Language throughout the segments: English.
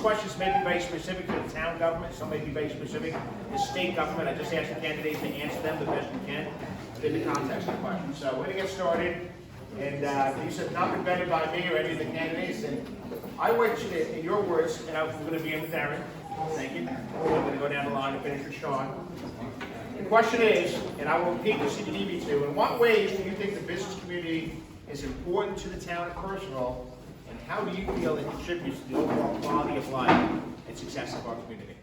questions may be very specific to the town government, some may be very specific to the state government. I just ask the candidates to answer them the best we can within the context of the question. So we're gonna get started, and these have not been vetted by me or any of the candidates, and I want you to, in your words, and we're gonna begin with Aaron. Thank you. I'm gonna go down the line and finish with Sean. The question is, and I will repeat this if you need me to, in what ways do you think the business community is important to the town of Percival, and how do you feel it contributes to the overall quality of life and success of our community?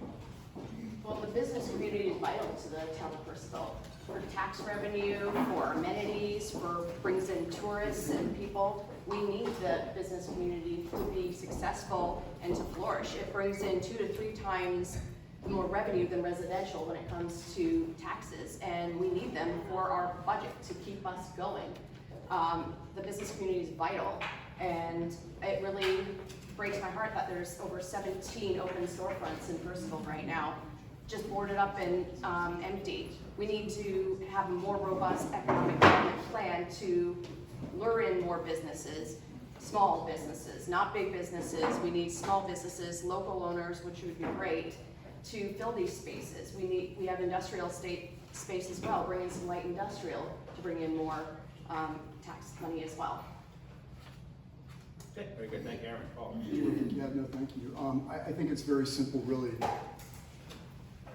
Well, the business community is vital to the town of Percival for tax revenue, for amenities, for brings in tourists and people. We need the business community to be successful and to flourish. It brings in 2 to 3 times more revenue than residential when it comes to taxes, and we need them for our budget to keep us going. The business community is vital, and it really breaks my heart that there's over 17 open storefronts in Percival right now, just boarded up and empty. We need to have a more robust economic development plan to lure in more businesses, small businesses, not big businesses. We need small businesses, local owners, which would be great, to fill these spaces. We have industrial space as well, bring in some light industrial to bring in more tax money as well. Okay, very good, thank you, Aaron. Paul? Yeah, no, thank you. I think it's very simple, really.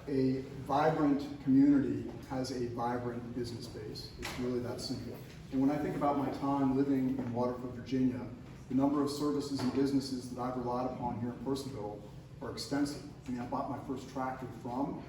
A vibrant community has a vibrant business base. It's really that simple. And when I think about my time living in Waterford, Virginia, the number of services and businesses that I've relied upon here in Percival are extensive. I mean, I bought my first tractor from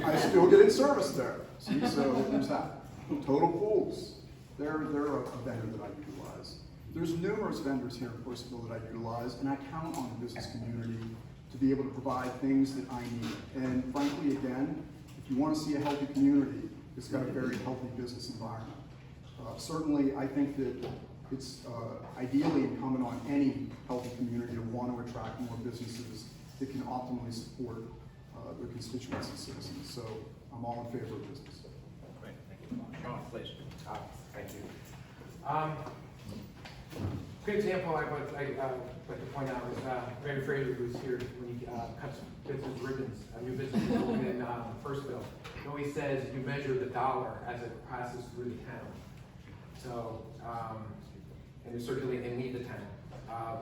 I still get it serviced there. See, so there's that. Total Pools, they're a vendor that I utilize. There's numerous vendors here in Percival that I utilize, and I count on the business community to be able to provide things that I need. And frankly, again, if you want to see a healthy community, it's got a very healthy business environment. Certainly, I think that it's ideally incumbent on any healthy community to want to attract more businesses that can optimally support their constituents and citizens. So I'm all in favor of business. Great, thank you. Sean, please. Thank you. Good example I'd like to point out is Mary Fraser, who's here when he cuts business ribbons, a new business in Firstville. He always says you measure the dollar as it passes through the town. So, and you circulate and need the town.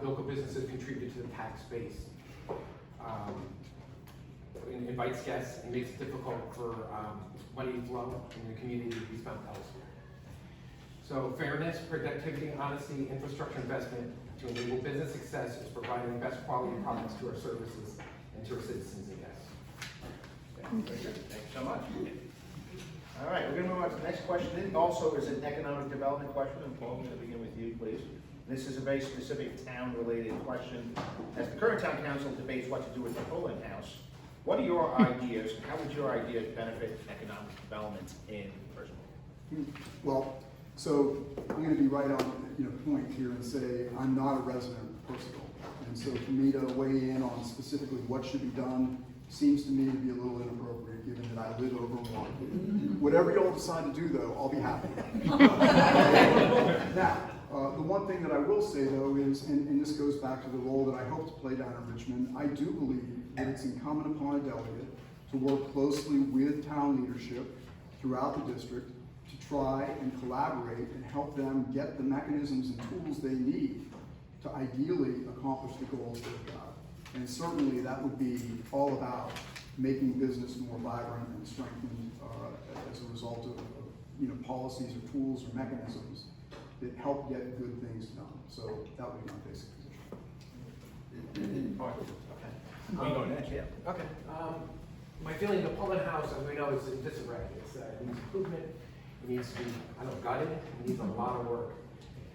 Local businesses contribute to the tax base. It invites guests and makes it difficult for money flow in the community to be spent elsewhere. So fairness, productivity, honesty, infrastructure investment to enable business success is providing the best quality products to our services and to our citizens and guests. Very good. Thank you so much. All right, we're going to move on to the next question. It also is an economic development question, and Paul, I'm going to begin with you, please. This is a very specific town-related question. As the current town council debates what to do with the Poland House, what are your ideas? How would your ideas benefit economic development in Percival? Well, so I'm going to be right on point here and say I'm not a resident of Percival, and so for me to weigh in on specifically what should be done seems to me to be a little inappropriate, given that I live over in Waterford. Whatever y'all decide to do, though, I'll be happy. Now, the one thing that I will say, though, is, and this goes back to the role that I hope to play down in Richmond, I do believe that it's incumbent upon a delegate to work closely with town leadership throughout the district to try and collaborate and help them get the mechanisms and tools they need to ideally accomplish the goals they've got. And certainly that would be all about making business more vibrant and strengthened as a result of policies or tools or mechanisms that help get good things done. So that would be my basic position. Okay. Where you going next? Yeah. Okay. My feeling, the Poland House, as we know, is in disarray. It needs improvement. It needs to be, gutted. It needs a lot of work.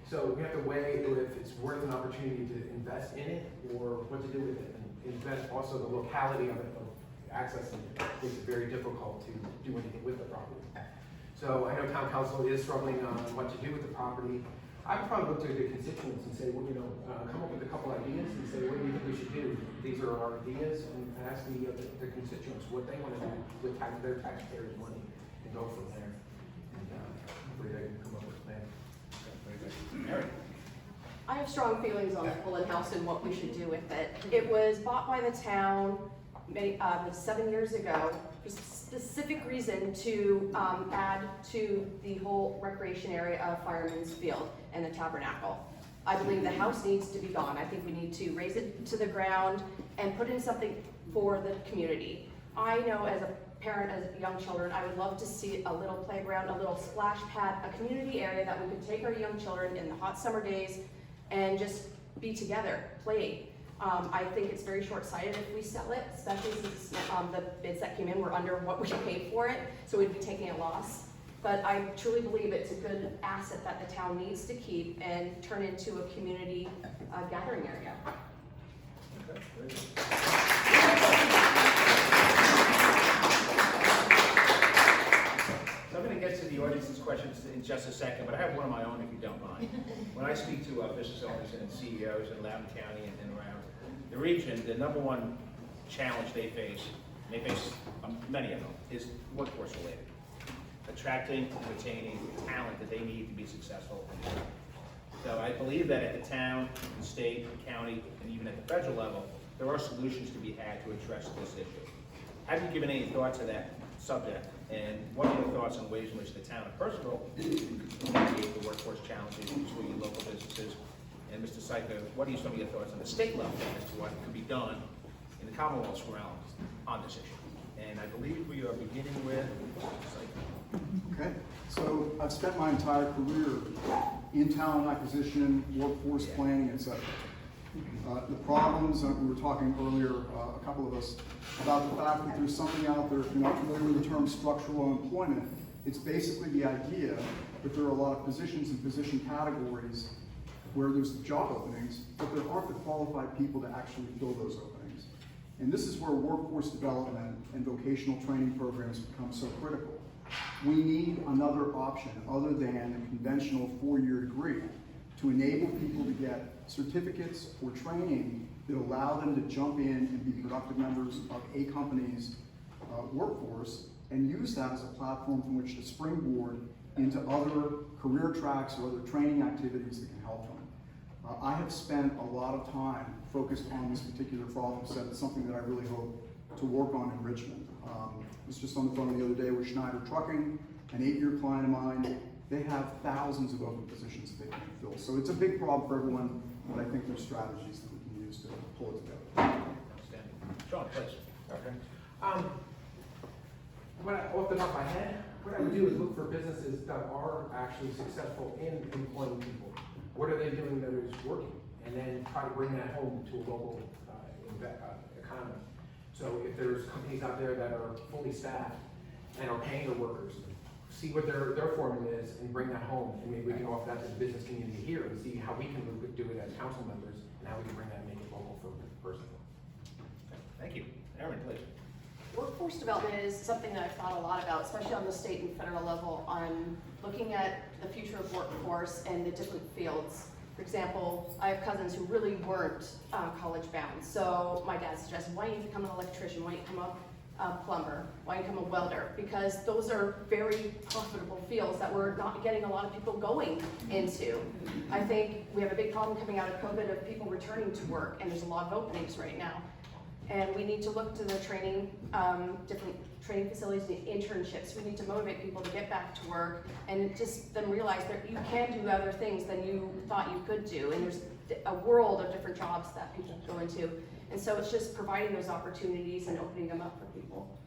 So we have to weigh if it's worth an opportunity to invest in it or what to do with it. And invest also the locality of it, of accessing it, makes it very difficult to do anything with the property. So I know town council is struggling on what to do with the property. I would probably look to the constituents and say, well, come up with a couple ideas and say, what do you think we should do? These are our ideas, and ask the constituents what they want to do with their taxpayers' money, and go from there. And hopefully they can come up with a plan. Very good. Mary? have strong feelings on the Pullen House and what we should do with it. It was bought by the town 7 years ago for specific reason to add to the whole recreation area of Fireman's Field and the Tabernacle. I believe the house needs to be gone. I think we need to raise it to the ground and put in something for the community. I know as a parent, as young children, I would love to see a little playground, a little splash pad, a community area that we could take our young children in the hot summer days and just be together, play. I think it's very short-sighted if we sell it, especially since the bids that came in were under what we paid for it, so we'd be taking a loss. But I truly believe it's a good asset that the town needs to keep and turn into a community gathering area. Okay, very good. So I'm going to get to the audience's questions in just a second, but I have one of my own if you don't mind. When I speak to business owners and CEOs in Loudoun County and around the region, the number one challenge they face, and they face many of them, is workforce related. Attracting and retaining talent that they need to be successful. So I believe that at the town, the state, the county, and even at the federal level, there are solutions to be had to address this issue. Have you given any thought to that subject? And what are your thoughts on ways in which the town and personal navigate the workforce challenges for your local businesses? And Mr. Syka, what are some of your thoughts on the state level as to what could be done in the Commonwealth's realm on this issue? And I believe we are beginning with Mr. Syka. Okay, so I've spent my entire career in talent acquisition, workforce planning, etc. The problems, we were talking earlier, a couple of us, about the fact that there's something out there, if you're not familiar with the term structural unemployment, it's basically the idea that there are a lot of positions and position categories where there's job openings, but there aren't the qualified people to actually fill those openings. And this is where workforce development and vocational training programs become so critical. We need another option other than a conventional 4-year degree to enable people to get certificates or training that allow them to jump in and be productive members of a company's workforce and use that as a platform from which to springboard into other career tracks or other training activities that can help them. I have spent a lot of time focused on this particular problem set. It's something that I really hope to work on in Richmond. I was just on the phone the other day with Schneider Trucking, an 8-year client of mine. They have thousands of open positions that they can fill. So it's a big problem for everyone, but I think there's strategies that we can use to pull it together. Outstanding. Sean, please. Okay. Off the top of my head, what I would do is look for businesses that are actually successful in employing people. What are they doing that is working? And then try to bring that home to a local economy. So if there's companies out there that are fully staffed and are paying their workers, see what their formula is and bring that home. And maybe we can offer that to the business community here and see how we can do it as council members and how we can bring that and make it local for the person. Thank you. Aaron, please. Workforce development is something that I've thought a lot about, especially on the state and federal level, on looking at the future of workforce and the different fields. For example, I have cousins who really weren't college bound. So my dad suggested, why don't you become an electrician? Why don't you become a plumber? Why don't you become a welder? Because those are very profitable fields that we're not getting a lot of people going into. I think we have a big problem coming out of COVID of people returning to work, and there's a lot of openings right now. And we need to look to the training, different training facilities, the internships. We need to motivate people to get back to work and just them realize that you can do other things than you thought you could do. And there's a world of different jobs that people go into. And so it's just providing those opportunities and opening them up for people.